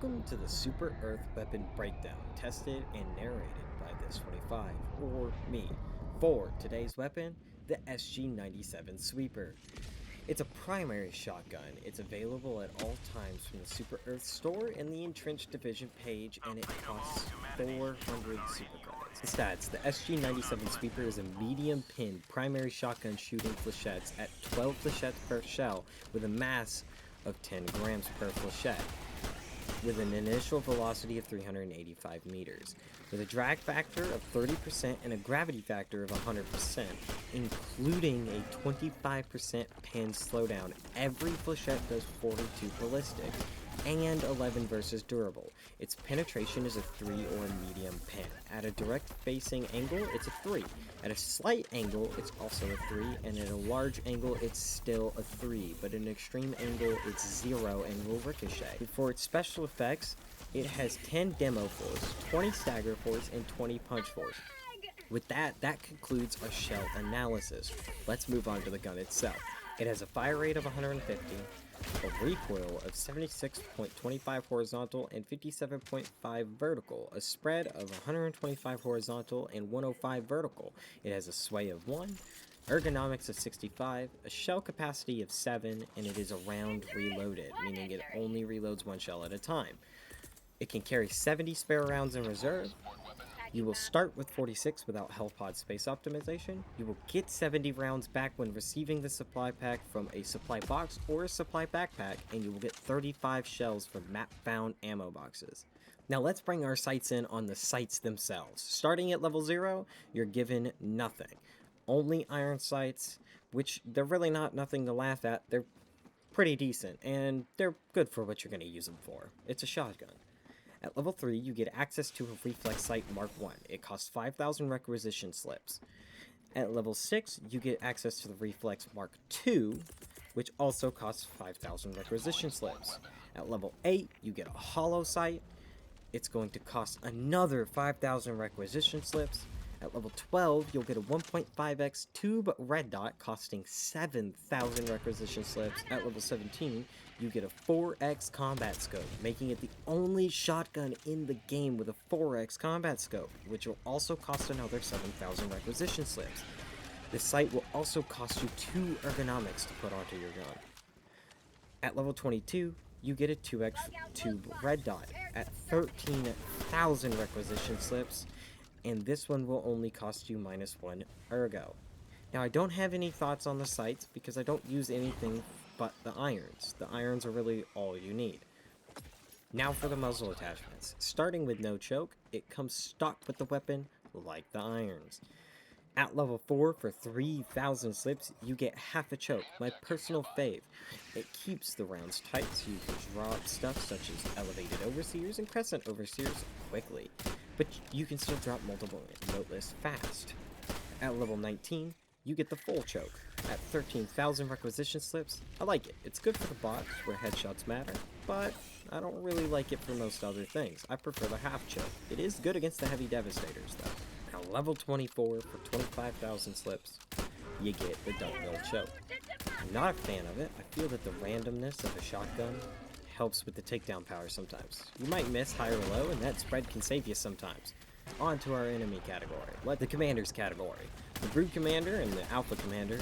Welcome to the Super Earth Weapon Breakdown, tested and narrated by this 25, or me, for today's weapon, the SG-97 Sweeper. It's a primary shotgun. It's available at all times from the Super Earth store and the Entrenched Division page, and it costs 400 super credits. Stats: the SG-97 Sweeper is a medium pin primary shotgun shooting flechettes at 12 flechettes per shell with a mass of 10 grams per flechette, with an initial velocity of 385 meters, with a drag factor of 30% and a gravity factor of 100%, including a 25% pin slowdown. Every flechette does 42 ballistic, and 11 versus durable. Its penetration is a 3 or a medium pin. At a direct facing angle, it's a 3. At a slight angle, it's also a 3, and at a large angle, it's still a 3, but at an extreme angle, it's 0 and will ricochet. For its special effects, it has 10 demo force, 20 stagger force, and 20 punch force. With that concludes our shell analysis. Let's move on to the gun itself. It has a fire rate of 150, a recoil of 76.25 horizontal and 57.5 vertical, a spread of 125 horizontal and 105 vertical. It has a sway of 1, ergonomics of 65, a shell capacity of 7, and it is a round reloaded, meaning it only reloads one shell at a time. It can carry 70 spare rounds in reserve. You will start with 46 without health pod space optimization. You will get 70 rounds back when receiving the supply pack from a supply box or a supply backpack, and you will get 35 shells from map found ammo boxes. Now let's bring our sights in on the sights themselves. Starting at level 0, you're given nothing. Only iron sights, which they're really not nothing to laugh at. They're pretty decent, and they're good for what you're going to use them for. It's a shotgun. At level 3, you get access to a reflex sight Mark 1. It costs 5,000 requisition slips. At level 6, you get access to the reflex Mark 2, which also costs 5,000 requisition slips. At level 8, you get a hollow sight. It's going to cost another 5,000 requisition slips. At level 12, you'll get a 1.5x tube red dot costing 7,000 requisition slips. At level 17, you get a 4x combat scope, making it the only shotgun in the game with a 4x combat scope, which will also cost another 7,000 requisition slips. This sight will also cost you 2 ergonomics to put onto your gun. At level 22, you get a 2x tube red dot at 13,000 requisition slips, and this one will only cost you -1 ergo. Now I don't have any thoughts on the sights because I don't use anything but the irons. The irons are really all you need. Now for the muzzle attachments. Starting with no choke, it comes stock with the weapon like the irons. At level 4 for 3,000 slips, you get half a choke, my personal fave. It keeps the rounds tight so you can drop stuff such as elevated overseers and crescent overseers quickly, but you can still drop multiple noteless fast. At level 19, you get the full choke. At 13,000 requisition slips, I like it. It's good for the bots where headshots matter, but I don't really like it for most other things. I prefer the half choke. It is good against the heavy devastators though. Now level 24 for 25,000 slips, you get the double mill choke. I'm not a fan of it. I feel that the randomness of a shotgun helps with the takedown power sometimes. You might miss high or low, and that spread can save you sometimes. On to our enemy category. The commander's category. The brood commander and the alpha commander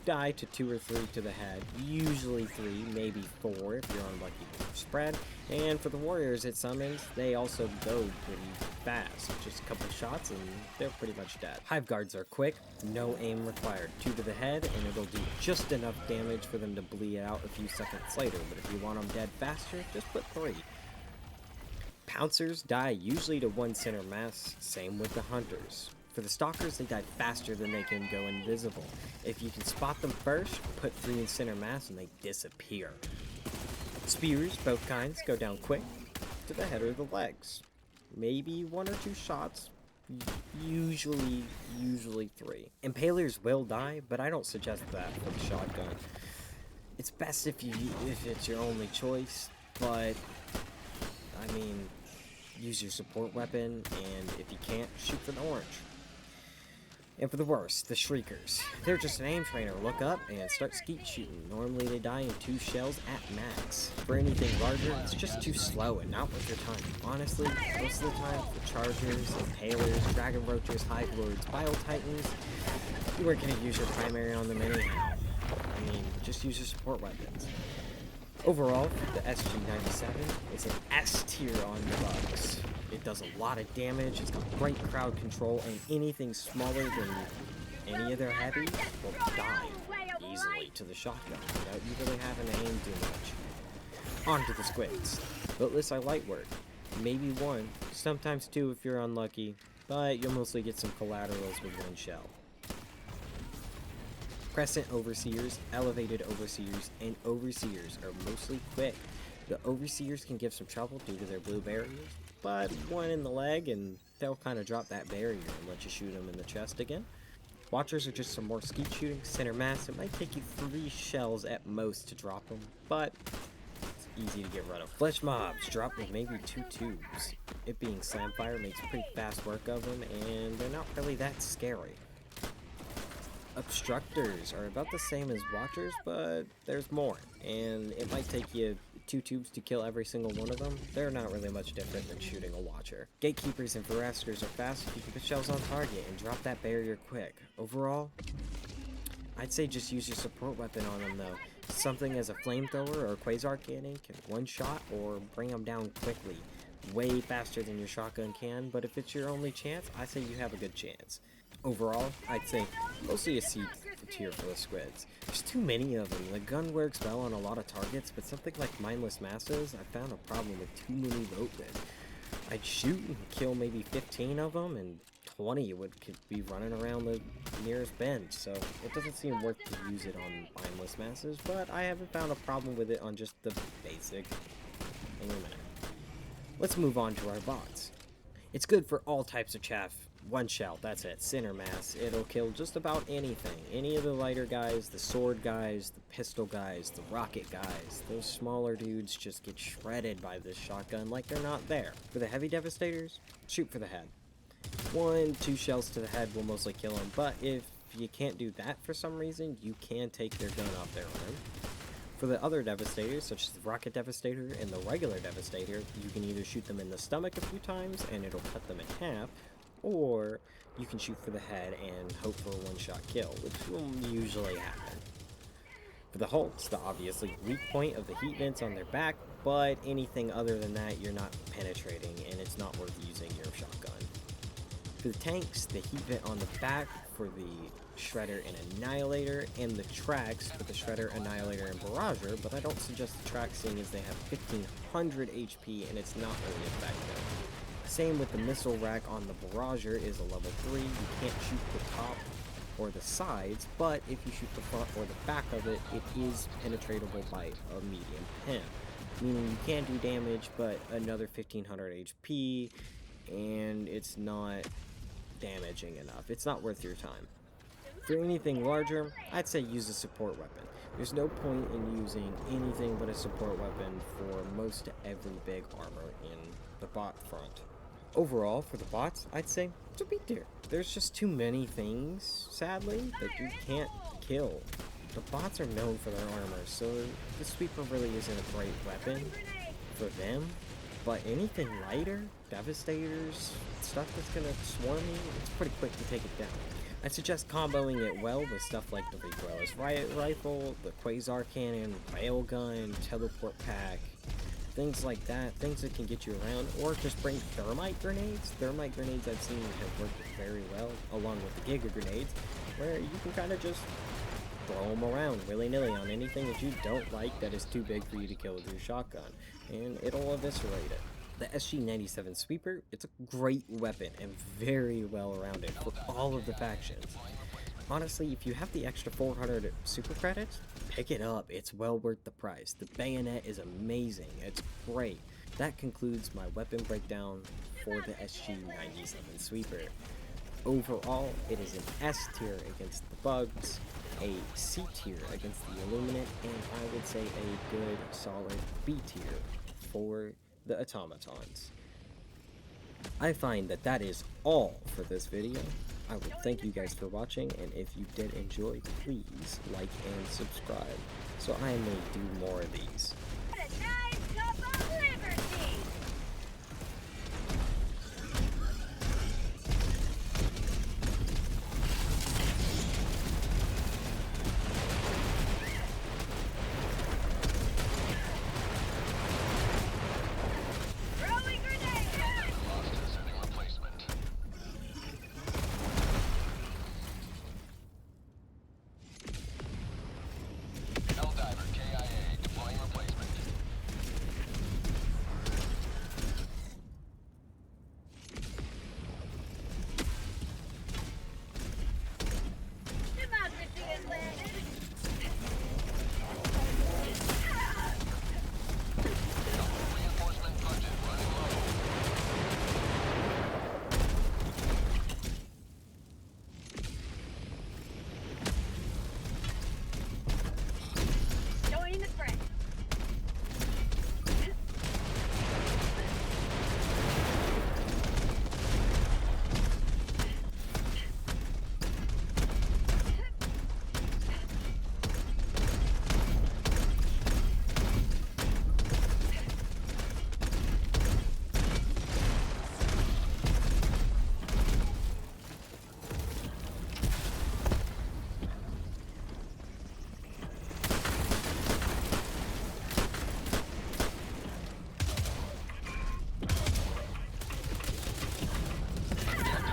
die to 2 or 3 to the head, usually 3, maybe 4 if you're unlucky with spread, and for the warriors it summons, they also go pretty fast. Just a couple shots and they're pretty much dead. Hive guards are quick, no aim required. 2 to the head and it'll do just enough damage for them to bleed out a few seconds later, but if you want them dead faster, just put 3. Pouncers die usually to 1 center mass, same with the hunters. For the stalkers, they die faster than they can go invisible. If you can spot them first, put 3 in center mass and they disappear. Spears, both kinds, go down quick to the head or the legs. Maybe 1 or 2 shots, usually 3. Impalers will die, but I don't suggest that for the shotgun. It's best if it's your only choice, but I mean, use your support weapon, and if you can't, shoot for the orange. And for the worst, the Shriekers. They're just an aim trainer. Look up and start skeet shooting. Normally they die in 2 shells at max. For anything larger, it's just too slow and not worth your time. Honestly, most of the time, for Chargers, Impalers, Dragon Roaches, Hive Lords, Bile Titans, you weren't going to use your primary on them anyhow. I mean, just use your support weapons. Overall, the SG-97 is an S tier on the bugs. It does a lot of damage, it's got great crowd control, and anything smaller than any of their heavies will die easily to the shotgun without you really having to aim too much. On to the squids. Bootless are light work. Maybe 1, sometimes 2 if you're unlucky, but you'll mostly get some collaterals with 1 shell. Crescent Overseers, Elevated Overseers, and Overseers are mostly quick. The Overseers can give some trouble due to their blue barriers, but 1 in the leg and they'll kind of drop that barrier and let you shoot them in the chest again. Watchers are just some more skeet shooting. Center mass, it might take you 3 shells at most to drop them, but it's easy to get rid of. Flesh mobs drop with maybe 2 tubes. It being slamfire makes pretty fast work of them, and they're not really that scary. Obstructors are about the same as watchers, but there's more, and it might take you 2 tubes to kill every single one of them. They're not really much different than shooting a watcher. Gatekeepers and Verraskers are fast if you can put shells on target and drop that barrier quick. Overall, I'd say just use your support weapon on them though. Something as a flamethrower or quasar cannon can one-shot or bring them down quickly. Way faster than your shotgun can, but if it's your only chance, I say you have a good chance. Overall, I'd say mostly a C tier for the squids. There's too many of them. The gun works well on a lot of targets, but something like mindless masses, I found a problem with too many boatmen. I'd shoot and kill maybe 15 of them, and 20 could be running around the nearest bend, so it doesn't seem worth to use it on mindless masses, but I haven't found a problem with it on just the basic Illuminate. Let's move on to our bots. It's good for all types of chaff. 1 shell, that's it. Center mass. It'll kill just about anything. Any of the lighter guys, the sword guys, the pistol guys, the rocket guys. Those smaller dudes just get shredded by this shotgun like they're not there. For the heavy devastators, shoot for the head. 1, 2 shells to the head will mostly kill them, but if you can't do that for some reason, you can take their gun off their arm. For the other devastators, such as the rocket devastator and the regular devastator, you can either shoot them in the stomach a few times and it'll cut them in half, or you can shoot for the head and hope for a 1-shot kill, which will usually happen. For the Hulks, the obviously weak point of the heat vents on their back, but anything other than that you're not penetrating and it's not worth using your shotgun. For the tanks, the heat vent on the back for the Shredder and Annihilator, and the tracks for the Shredder, Annihilator, and Barrager, but I don't suggest the tracks seeing as they have 1500 HP and it's not really effective. Same with the missile rack on the Barrager is a level 3. You can't shoot the top or the sides, but if you shoot the front or the back of it, it is penetratable by a medium pen. Meaning you can do damage, but another 1500 HP, and it's not damaging enough. It's not worth your time. For anything larger, I'd say use a support weapon. There's no point in using anything but a support weapon for most every big armor in the bot front. Overall, for the bots, I'd say it's a B tier. There's just too many things, sadly, that you can't kill. The bots are known for their armor, so the sweeper really isn't a great weapon for them. But anything lighter, devastators, stuff that's gonna swarm you, it's pretty quick to take it down. I suggest comboing it well with stuff like the Recoilless Riot Rifle, the Quasar Cannon, Railgun, Teleport Pack, things like that, things that can get you around, or just bring Thermite Grenades. Thermite Grenades I've seen have worked very well, along with the Giga Grenades, where you can kind of just throw them around willy-nilly on anything that you don't like that is too big for you to kill with your shotgun, and it'll eviscerate it. The SG-97 Sweeper, it's a great weapon and very well rounded for all of the factions. Honestly, if you have the extra 400 super credits, pick it up. It's well worth the price. The bayonet is amazing. It's great. That concludes my weapon breakdown for the SG-97 Sweeper. Overall, it is an S tier against the bugs, a C tier against the Illuminate, and I would say a good solid B tier for the automatons. I find that that is all for this video. I would thank you guys for watching, and if you did enjoy, please like and subscribe so I may do more of these. What a nice cup of liberty! Throwing grenade! Lost sending replacement. Helldiver KIA deploying replacement. Democracy has landed! Reinforcement budget running low. Joining the fray!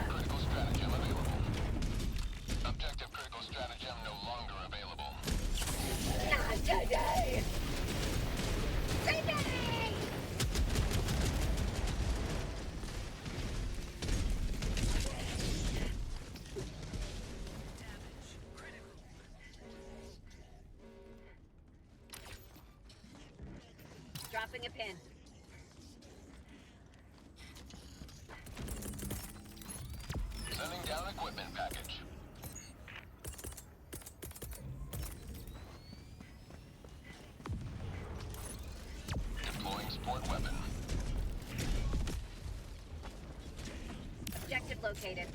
Critical stratagem available. Objective critical stratagem no longer available. Not today! Today! Dropping a pin. Sending down equipment package. Deploying support weapon. Objective located.